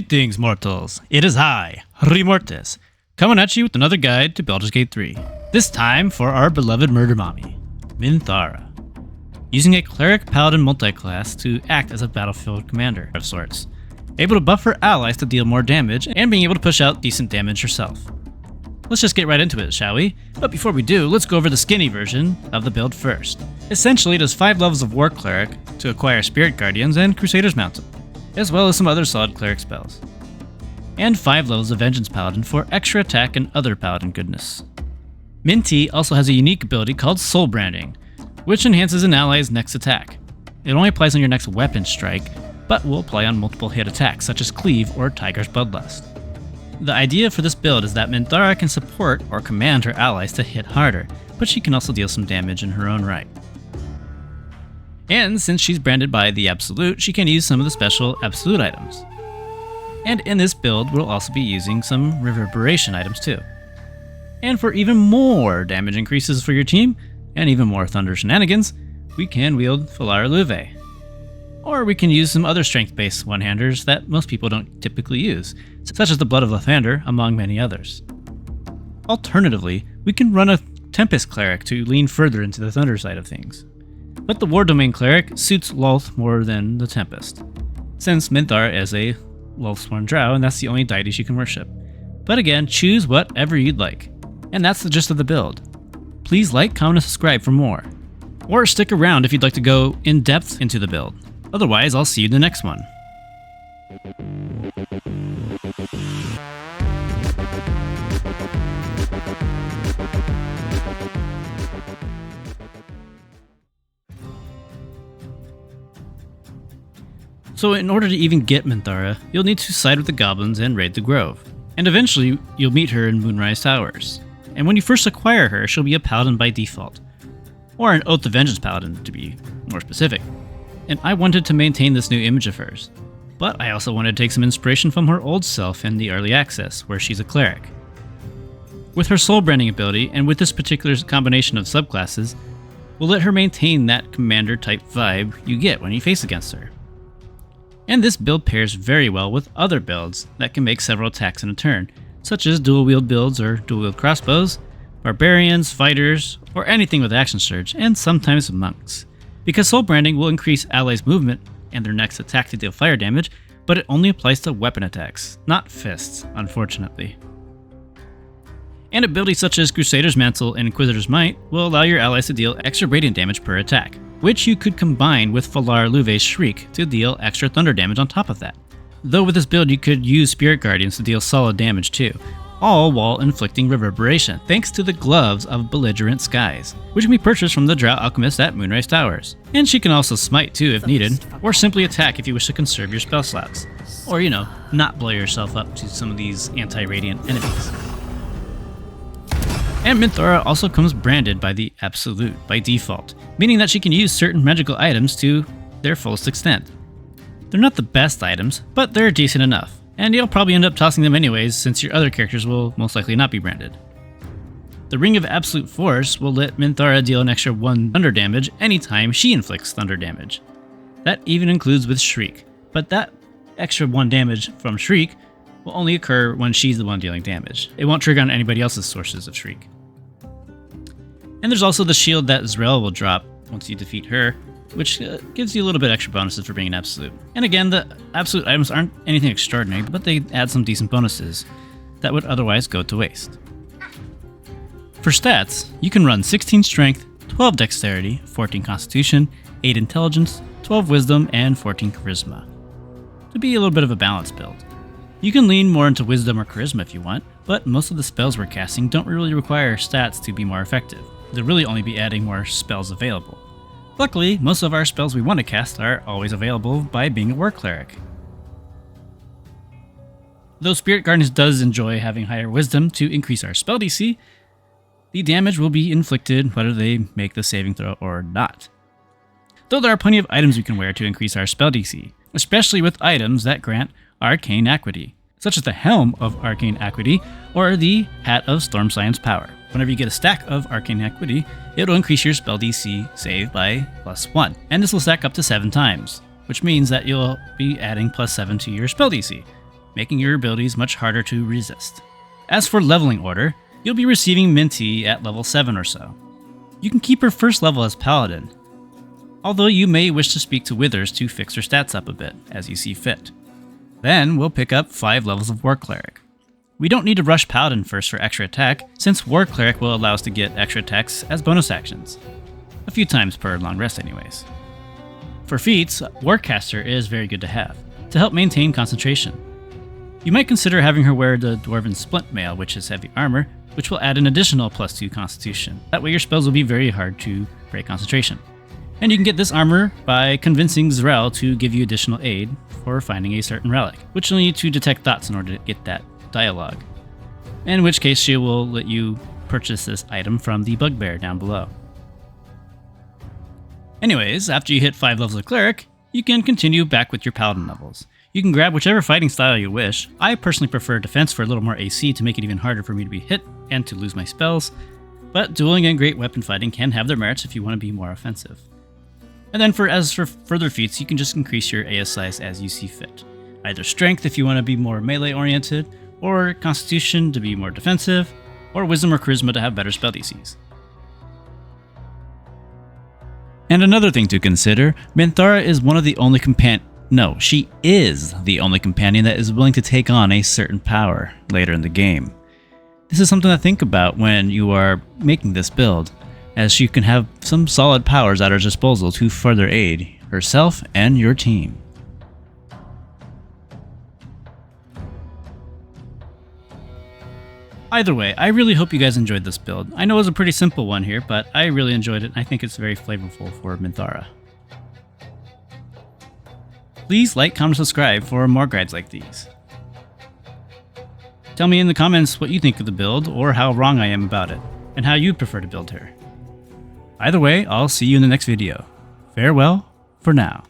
Greetings, mortals. It is I, Remortis, coming at you with another guide to Baldur's Gate 3. This time for our beloved murder mommy, Minthara. Using a Cleric Paladin multiclass to act as a battlefield commander of sorts. Able to buff her allies to deal more damage, and being able to push out decent damage herself. Let's just get right into it, shall we? But before we do, let's go over the skinny version of the build first. Essentially, it has 5 levels of War Cleric to acquire Spirit Guardians and Crusader's Mantle, as well as some other solid Cleric spells. And 5 levels of Vengeance Paladin for extra attack and other Paladin goodness. Minty also has a unique ability called Soul Branding, which enhances an ally's next attack. It only applies on your next weapon strike, but will apply on multiple hit attacks such as Cleave or Tiger's Bloodlust. The idea for this build is that Minthara can support or command her allies to hit harder, but she can also deal some damage in her own right. And since she's branded by the Absolute, she can use some of the special Absolute items. And in this build, we'll also be using some Reverberation items too. And for even more damage increases for your team, and even more Thunder shenanigans, we can wield Falar Luve. Or we can use some other strength-based one-handers that most people don't typically use, such as the Blood of Lathander, among many others. Alternatively, we can run a Tempest Cleric to lean further into the Thunder side of things. But the War Domain Cleric suits Lolth more than the Tempest, since Minthara is a Lolthsworn Drow and that's the only deity she can worship. But again, choose whatever you'd like. And that's the gist of the build. Please like, comment, and subscribe for more. Or stick around if you'd like to go in depth into the build. Otherwise, I'll see you in the next one. So in order to even get Minthara, you'll need to side with the goblins and raid the grove. And eventually, you'll meet her in Moonrise Towers. And when you first acquire her, she'll be a paladin by default. Or an Oath of Vengeance paladin, to be more specific. And I wanted to maintain this new image of hers. But I also wanted to take some inspiration from her old self in the early access, where she's a cleric. With her soul branding ability, and with this particular combination of subclasses, we'll let her maintain that commander type vibe you get when you face against her. And this build pairs very well with other builds that can make several attacks in a turn, such as dual wield builds or dual wield crossbows, barbarians, fighters, or anything with action surge, and sometimes monks. Because soul branding will increase allies' movement and their next attack to deal fire damage, but it only applies to weapon attacks, not fists, unfortunately. And abilities such as Crusader's Mantle and Inquisitor's Might will allow your allies to deal extra radiant damage per attack, which you could combine with Falar Luve's Shriek to deal extra thunder damage on top of that. Though with this build you could use Spirit Guardians to deal solid damage too, all while inflicting reverberation thanks to the Gloves of Belligerent Skies, which can be purchased from the Drow Alchemist at Moonrise Towers. And she can also smite too if needed, or simply attack if you wish to conserve your spell slots. Or, not blow yourself up to some of these anti-radiant enemies. And Minthara also comes branded by the Absolute by default, meaning that she can use certain magical items to their fullest extent. They're not the best items, but they're decent enough. And you'll probably end up tossing them anyways since your other characters will most likely not be branded. The Ring of Absolute Force will let Minthara deal an extra 1 thunder damage anytime she inflicts thunder damage. That even includes with Shriek, but that extra 1 damage from Shriek will only occur when she's the one dealing damage. It won't trigger on anybody else's sources of Shriek. And there's also the shield that Zrel will drop once you defeat her, which gives you a little bit extra bonuses for being an Absolute. And again, the Absolute items aren't anything extraordinary, but they add some decent bonuses that would otherwise go to waste. For stats, you can run 16 Strength, 12 Dexterity, 14 Constitution, 8 Intelligence, 12 Wisdom, and 14 Charisma, to be a little bit of a balanced build. You can lean more into Wisdom or Charisma if you want, but most of the spells we're casting don't really require stats to be more effective. They'll really only be adding more spells available. Luckily, most of our spells we want to cast are always available by being a War Cleric. Though Spirit Guardians does enjoy having higher Wisdom to increase our spell DC, the damage will be inflicted whether they make the saving throw or not. Though there are plenty of items we can wear to increase our spell DC, especially with items that grant Arcane Acuity, such as the Helm of Arcane Acuity or the Hat of Storm Science Power. Whenever you get a stack of Arcane Acuity, it'll increase your spell DC save by +1, and this will stack up to 7 times, which means that you'll be adding +7 to your spell DC, making your abilities much harder to resist. As for leveling order, you'll be receiving Minty at level 7 or so. You can keep her first level as Paladin, although you may wish to speak to Withers to fix her stats up a bit, as you see fit. Then we'll pick up 5 levels of War Cleric. We don't need to rush Paladin first for extra attack, since War Cleric will allow us to get extra attacks as bonus actions. A few times per long rest anyways. For feats, Warcaster is very good to have, to help maintain concentration. You might consider having her wear the Dwarven Splint Mail, which is heavy armor, which will add an additional +2 constitution. That way your spells will be very hard to break concentration. And you can get this armor by convincing Zrel to give you additional aid for finding a certain relic, which you'll need to detect thoughts in order to get that dialogue. In which case she will let you purchase this item from the bugbear down below. Anyways, after you hit 5 levels of Cleric, you can continue back with your Paladin levels. You can grab whichever fighting style you wish. I personally prefer defense for a little more AC to make it even harder for me to be hit and to lose my spells, but dueling and great weapon fighting can have their merits if you want to be more offensive. And then as for further feats, you can just increase your AS size as you see fit. Either strength if you want to be more melee oriented, or constitution to be more defensive, or wisdom or charisma to have better spell DCs. And another thing to consider, Minthara is one of the only she is the only companion that is willing to take on a certain power later in the game. This is something to think about when you are making this build, as you can have some solid powers at her disposal to further aid herself and your team. Either way, I really hope you guys enjoyed this build. I know it was a pretty simple one here, but I really enjoyed it and I think it's very flavorful for Minthara. Please like, comment, subscribe for more guides like these. Tell me in the comments what you think of the build or how wrong I am about it, and how you prefer to build her. Either way, I'll see you in the next video. Farewell for now.